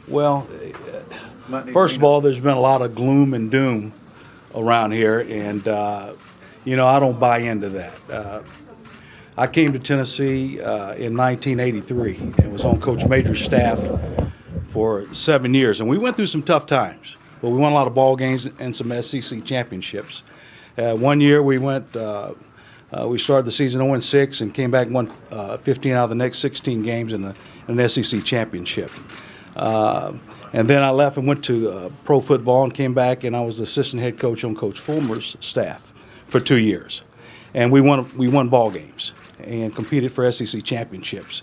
Well, first of all, there's been a lot of gloom and doom around here, and I don't buy into that. I came to Tennessee in 1983 and was on Coach Major's staff for 7 years, and we went through some tough times, but we won a lot of ball games and some SEC championships. One year we started the season 0-6 and came back and won 15 out of the next 16 games in an SEC championship. And then I left and went to pro football and came back, and I was the assistant head coach on Coach Fulmer's staff for 2 years. And we won ball games and competed for SEC championships.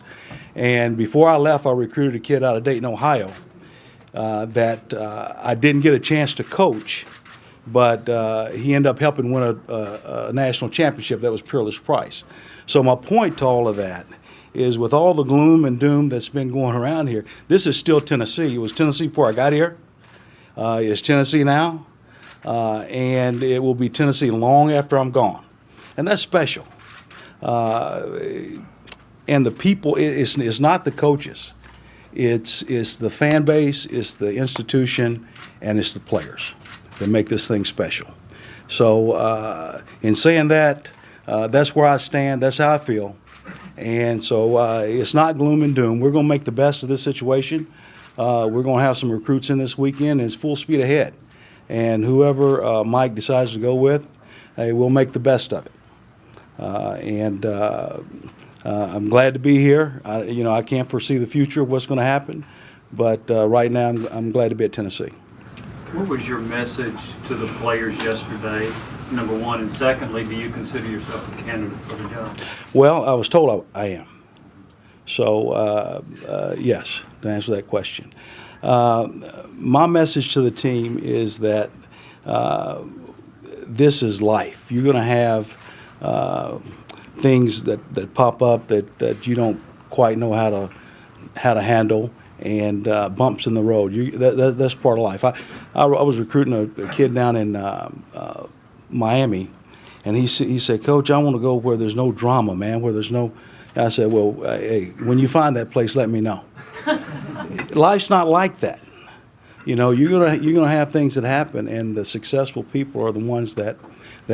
And before I left, I recruited a kid out of Dayton, Ohio, that I didn't get a chance to coach, but he ended up helping win a national championship. That was Peerless Price. So my point to all of that is, with all the gloom and doom that's been going around here, this is still Tennessee. It was Tennessee before I got here. It's Tennessee now, and it will be Tennessee long after I'm gone. And that's special. And the people, it's not the coaches. It's the fan base, it's the institution, and it's the players that make this thing special. So in saying that, that's where I stand. That's how I feel. And so it's not gloom and doom. We're going to make the best of this situation. We're going to have some recruits in this weekend, and it's full speed ahead. And whoever Mike decides to go with, we'll make the best of it. I'm glad to be here. I can't foresee the future of what's going to happen, but right now I'm glad to be at Tennessee. What was your message to the players yesterday, number one? And secondly, do you consider yourself a candidate for the job? Well, I was told I am. So, yes, to answer that question. My message to the team is that this is life. You're going to have things that pop up that you don't quite know how to handle, and bumps in the road. That's part of life. I was recruiting a kid down in Miami, and he said, "Coach, I want to go where there's no drama, man. Where there's no." I said, "Well, hey, when you find that place, let me know." Life's not like that. You're gonna have things that happen, and the successful people are the ones that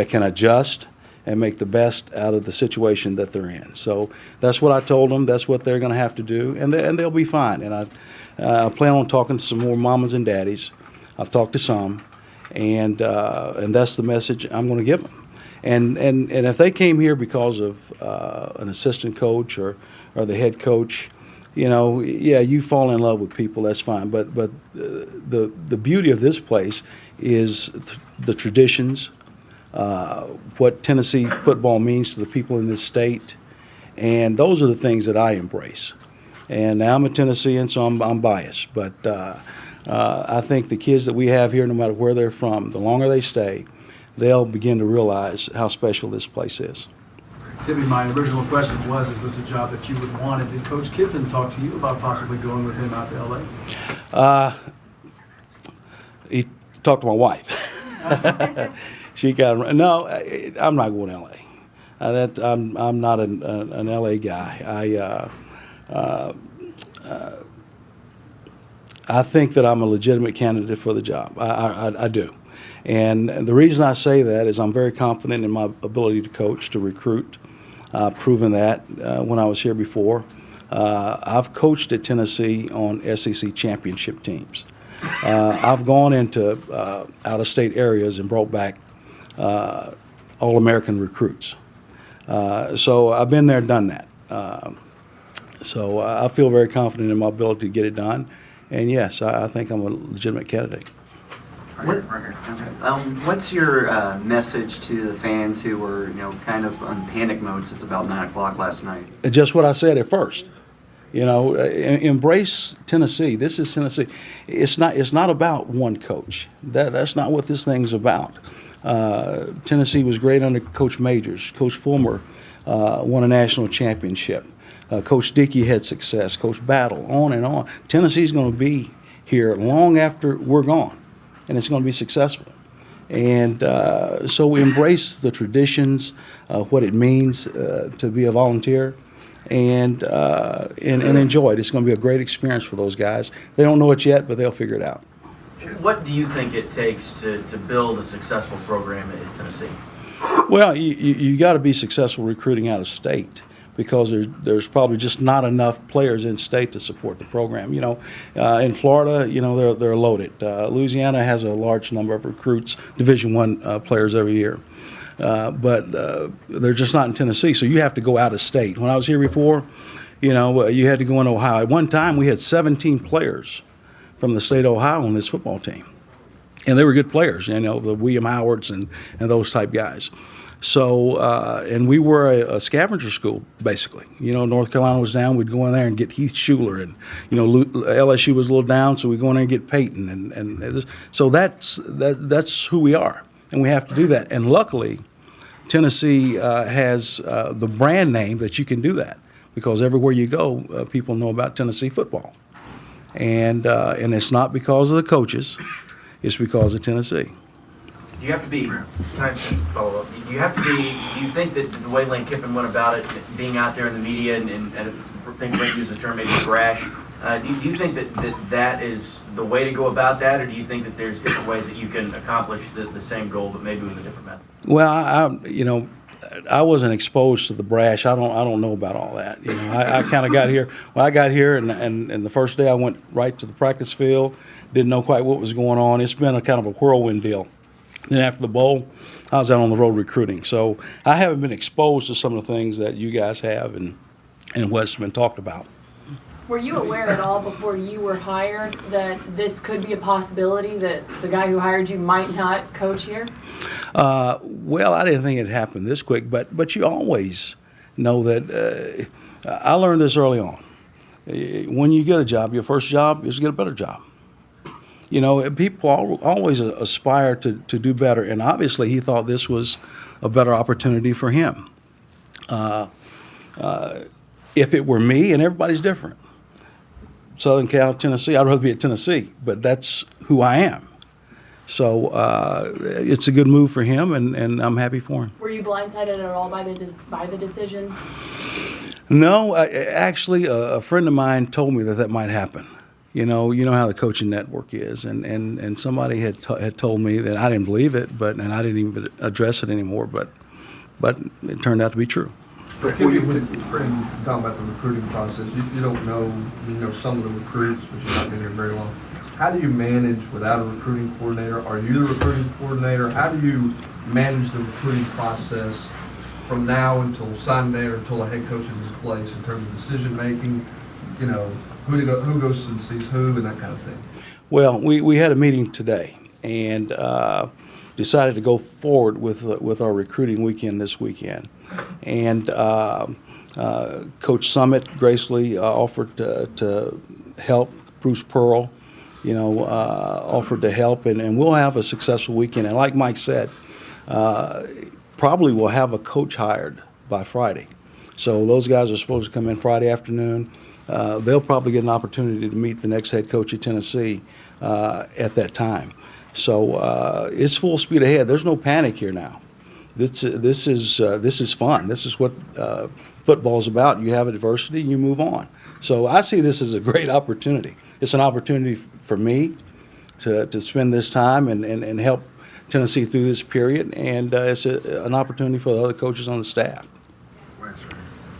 can adjust and make the best out of the situation that they're in. So that's what I told them. That's what they're going to have to do, and they'll be fine. And I plan on talking to some more mamas and daddies. I've talked to some, and that's the message I'm going to give them. And if they came here because of an assistant coach or the head coach, you fall in love with people. That's fine. But the beauty of this place is the traditions. What Tennessee football means to the people in this state, and those are the things that I embrace. And now I'm a Tennessean, so I'm biased, but I think the kids that we have here, no matter where they're from, the longer they stay, they'll begin to realize how special this place is. Kippy, my original question was, is this a job that you would want? And did Coach Kiffin talk to you about possibly going with him out to L.A.? He talked to my wife. She got no. I'm not going to L.A. I'm not an L.A. guy. I think that I'm a legitimate candidate for the job. I do, and the reason I say that is I'm very confident in my ability to coach, to recruit. I've proven that when I was here before. I've coached at Tennessee on SEC championship teams. I've gone into out-of-state areas and brought back All-American recruits. So I've been there, done that. So I feel very confident in my ability to get it done. And yes, I think I'm a legitimate candidate. What's your message to the fans who were, kind of on panic mode since about 9 o'clock last night? Just what I said at first. Embrace Tennessee. This is Tennessee. It's not about one coach. That's not what this thing's about. Tennessee was great under Coach Majors. Coach Fulmer won a national championship. Coach Dickey had success. Coach Battle, on and on. Tennessee's going to be here long after we're gone, and it's going to be successful. And so we embrace the traditions, what it means to be a volunteer. and enjoy it. It's going to be a great experience for those guys. They don't know it yet, but they'll figure it out. What do you think it takes to build a successful program in Tennessee? Well, you got to be successful recruiting out of state, because there's probably just not enough players in state to support the program. In Florida, they're loaded. Louisiana has a large number of recruits, Division I players every year. But they're just not in Tennessee, so you have to go out of state. When I was here before, you had to go in Ohio. At one time, we had 17 players from the state of Ohio on this football team. And they were good players, the William Howards and those type guys. So, and we were a scavenger school, basically. North Carolina was down, we'd go in there and get Heath Schuler. And, LSU was a little down, so we'd go in there and get Peyton. So that's who we are, and we have to do that. And luckily, Tennessee has the brand name that you can do that, because everywhere you go, people know about Tennessee football. And it's not because of the coaches, it's because of Tennessee. Do you have to be, can I just follow up? Do you think that the way Lane Kiffin went about it, being out there in the media and I think Brent used the term maybe brash, do you think that is the way to go about that, or do you think that there's different ways that you can accomplish the same goal, but maybe with a different method? Well, I wasn't exposed to the brash. I don't know about all that. I kind of got here. Well, I got here, and the first day I went right to the practice field. Didn't know quite what was going on. It's been a kind of a whirlwind deal. Then after the bowl, I was out on the road recruiting. So I haven't been exposed to some of the things that you guys have and what's been talked about. Were you aware at all before you were hired that this could be a possibility, that the guy who hired you might not coach here? Well, I didn't think it happened this quick, but you always know that. I learned this early on. When you get a job, your first job is to get a better job. People always aspire to do better, and obviously he thought this was a better opportunity for him. If it were me, and everybody's different, Southern Cal, Tennessee, I'd rather be at Tennessee, but that's who I am. So it's a good move for him, and I'm happy for him. Were you blindsided at all by the decision? No, actually, a friend of mine told me that might happen. You know how the coaching network is, and somebody had told me that. I didn't believe it, and I didn't even address it anymore. But it turned out to be true. Before you talk about the recruiting process, you don't know some of the recruits, but you've not been here very long. How do you manage without a recruiting coordinator? Are you the recruiting coordinator? How do you manage the recruiting process from now until signing day or until a head coach is in place in terms of decision making? Who goes and sees who and that kind of thing? Well, we had a meeting today and decided to go forward with our recruiting weekend this weekend. And Coach Summit graciously offered to help. Bruce Pearl, offered to help, and we'll have a successful weekend. And like Mike said, probably we'll have a coach hired by Friday. So those guys are supposed to come in Friday afternoon. They'll probably get an opportunity to meet the next head coach at Tennessee at that time. So it's full speed ahead. There's no panic here now. This is fun. This is what football is about. You have adversity, you move on. So I see this as a great opportunity. It's an opportunity for me to spend this time and help Tennessee through this period, and it's an opportunity for the other coaches on the staff.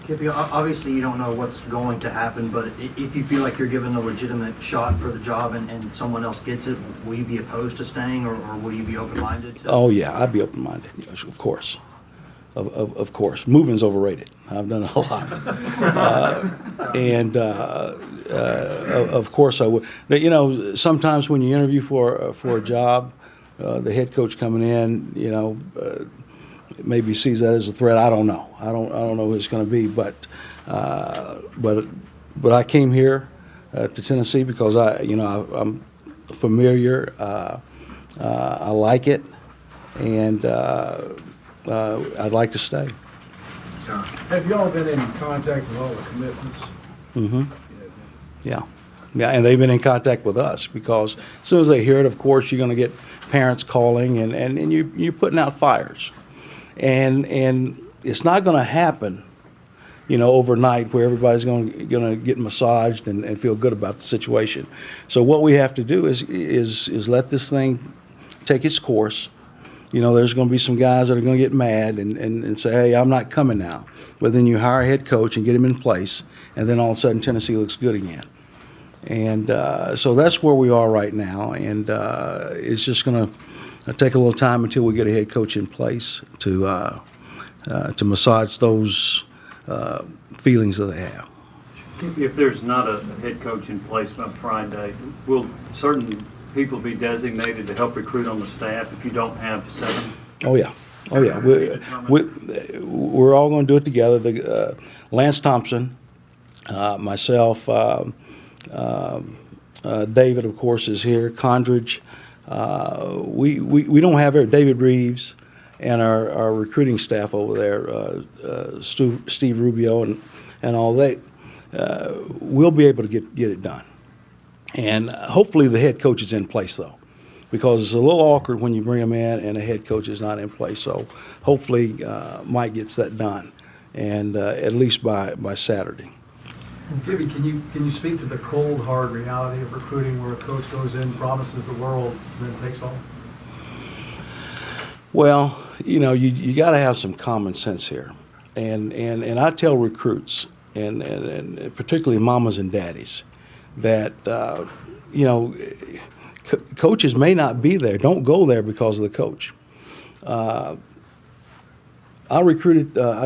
Kippy, obviously you don't know what's going to happen, but if you feel like you're given a legitimate shot for the job and someone else gets it, will you be opposed to staying, or will you be open-minded? Oh, yeah, I'd be open-minded, yes, of course. Of course. Moving's overrated. I've done it a lot. Of course I would. But, sometimes when you interview for a job, the head coach coming in, maybe sees that as a threat. I don't know. I don't know who it's going to be. But I came here to Tennessee because I'm familiar. I like it, and I'd like to stay. Have y'all been in contact with all the commitments? Mm-hmm. Yeah, and they've been in contact with us because as soon as they hear it, of course, you're going to get parents calling, and you're putting out fires. And it's not going to happen overnight where everybody's going to get massaged and feel good about the situation. So what we have to do is let this thing take its course. There's going to be some guys that are going to get mad and say, hey, I'm not coming now. But then you hire a head coach and get him in place, and then all of a sudden Tennessee looks good again. And so that's where we are right now, and it's just going to take a little time until we get a head coach in place to massage those feelings that they have. If there's not a head coach in place by Friday, will certain people be designated to help recruit on the staff if you don't have 7? Oh yeah. We're all going to do it together. Lance Thompson, myself, David, of course, is here. Condridge. We don't have David Reeves and our recruiting staff over there, Steve Rubio and all that. We'll be able to get it done. And hopefully the head coach is in place, though, because it's a little awkward when you bring them in and the head coach is not in place. So hopefully Mike gets that done, and at least by Saturday. Kippy, can you speak to the cold, hard reality of recruiting where a coach goes in, promises the world, and then takes off? Well, you got to have some common sense here. And I tell recruits, and particularly mamas and daddies, that, coaches may not be there. Don't go there because of the coach. I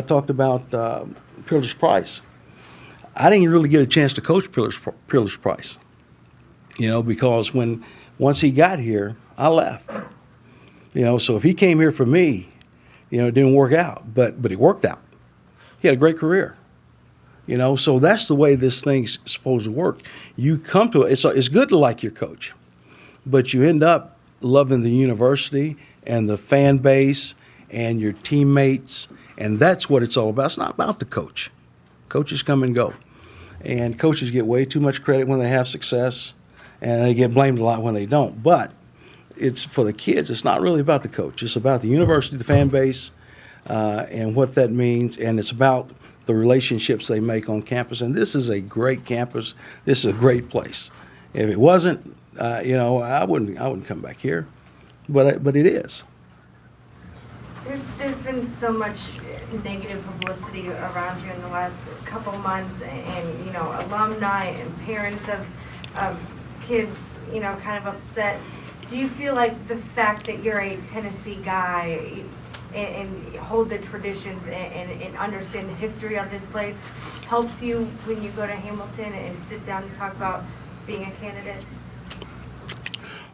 talked about Peerless Price. I didn't really get a chance to coach Peerless Price, because once he got here, I left. So if he came here for me, it didn't work out, but it worked out. He had a great career. So that's the way this thing's supposed to work. You come to it. It's good to like your coach, but you end up loving the university and the fan base and your teammates, and that's what it's all about. It's not about the coach. Coaches come and go, and coaches get way too much credit when they have success, and they get blamed a lot when they don't. But it's for the kids. It's not really about the coach. It's about the university, the fan base, and what that means, and it's about the relationships they make on campus. And this is a great campus. This is a great place. If it wasn't, I wouldn't come back here, but it is. There's been so much negative publicity around you in the last couple months, and alumni and parents of kids, kind of upset. Do you feel like the fact that you're a Tennessee guy and hold the traditions and understand the history of this place helps you when you go to Hamilton and sit down and talk about being a candidate?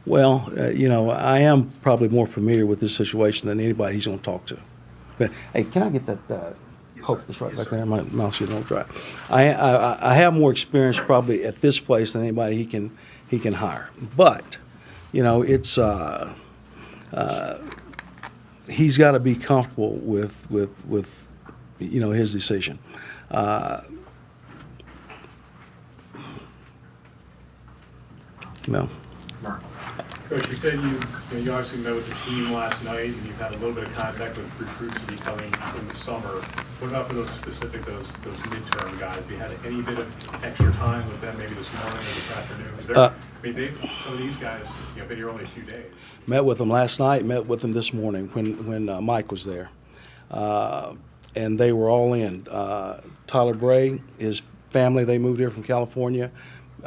Well, I am probably more familiar with this situation than anybody he's going to talk to. But hey, can I get that Coke that's right back there? My mouth's getting a little dry. I have more experience probably at this place than anybody he can hire. But it's he's got to be comfortable with his decision. No. Coach, you said you obviously met with the team last night, and you've had a little bit of contact with recruits to be coming in the summer. What about for those midterm guys? Have you had any bit of extra time with them, maybe this morning or this afternoon? Some of these guys, been here only a few days. Met with them last night. Met with them this morning when Mike was there, and they were all in. Tyler Bray, his family, they moved here from California.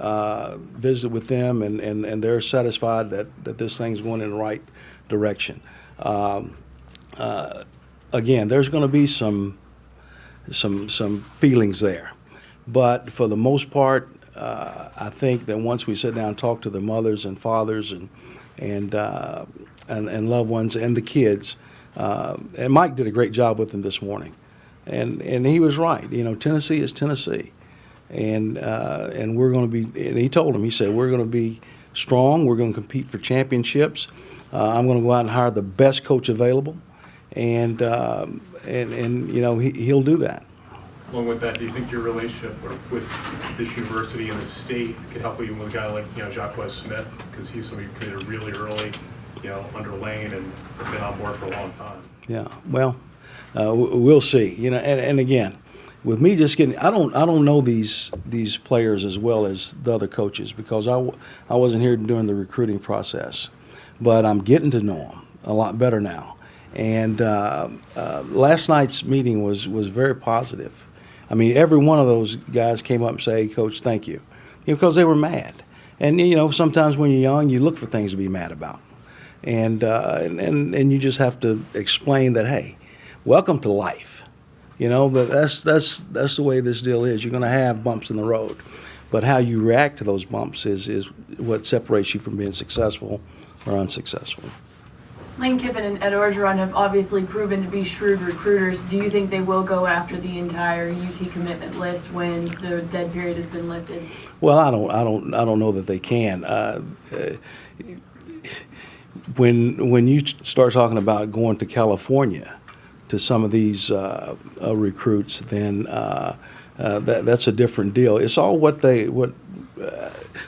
Visited with them, and they're satisfied that this thing's going in the right direction. Again, there's going to be some feelings there, but for the most part, I think that once we sit down and talk to the mothers and fathers and loved ones and the kids, and Mike did a great job with them this morning, and he was right. Tennessee is Tennessee. And we're going to be, and he told him, he said, we're going to be strong. We're going to compete for championships. I'm going to go out and hire the best coach available. And he'll do that. Along with that, do you think your relationship with this university and the state could help even with a guy like, Jacques Smith, because he's somebody who committed really early, under Lane and has been on board for a long time? Yeah, well, we'll see. And again, with me just getting, I don't know these players as well as the other coaches because I wasn't here during the recruiting process, but I'm getting to know them a lot better now. And last night's meeting was very positive. I mean, every one of those guys came up and say, "Hey, Coach, thank you," because they were mad. And sometimes when you're young, you look for things to be mad about, and you just have to explain that, hey, welcome to life. But that's the way this deal is. You're going to have bumps in the road, but how you react to those bumps is what separates you from being successful or unsuccessful. Lane Kiffin and Ed Orgeron have obviously proven to be shrewd recruiters. Do you think they will go after the entire UT commitment list when the dead period has been lifted? Well, I don't know that they can. When you start talking about going to California to some of these recruits, then that's a different deal. It's all what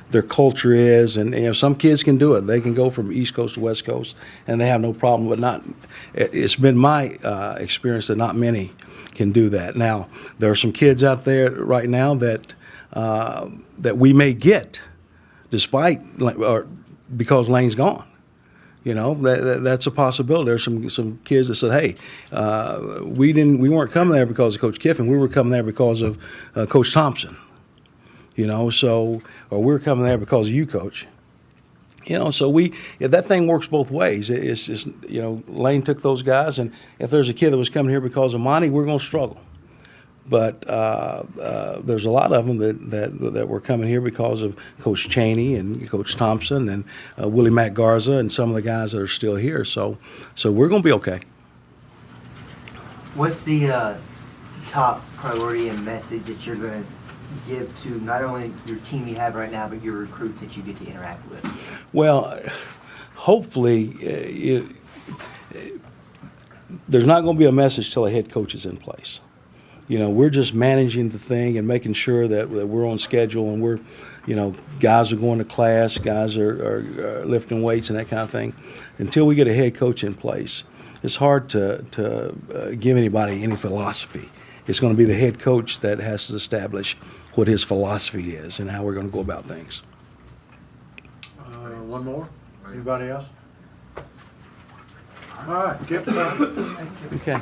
their culture is, and some kids can do it. They can go from East Coast to West Coast, and they have no problem. But not. It's been my experience that not many can do that. Now there are some kids out there right now that we may get, despite or because Lane's gone. That's a possibility. There's some kids that said, "Hey, we weren't coming there because of Coach Kiffin. We were coming there because of Coach Thompson." Or we're coming there because of you, Coach. So that thing works both ways. It's just Lane took those guys, and if there's a kid that was coming here because of Monty, we're going to struggle. But there's a lot of them that were coming here because of Coach Chaney and Coach Thompson and Willie Mack Garza and some of the guys that are still here. So we're going to be okay. What's the top priority and message that you're going to give to not only your team you have right now, but your recruits that you get to interact with? Well, hopefully, there's not going to be a message till a head coach is in place. We're just managing the thing and making sure that we're on schedule and we're, guys are going to class, guys are lifting weights and that kind of thing. Until we get a head coach in place, it's hard to give anybody any philosophy. It's going to be the head coach that has to establish what his philosophy is and how we're going to go about things. One more? Anybody else? All right, Kippy. Okay.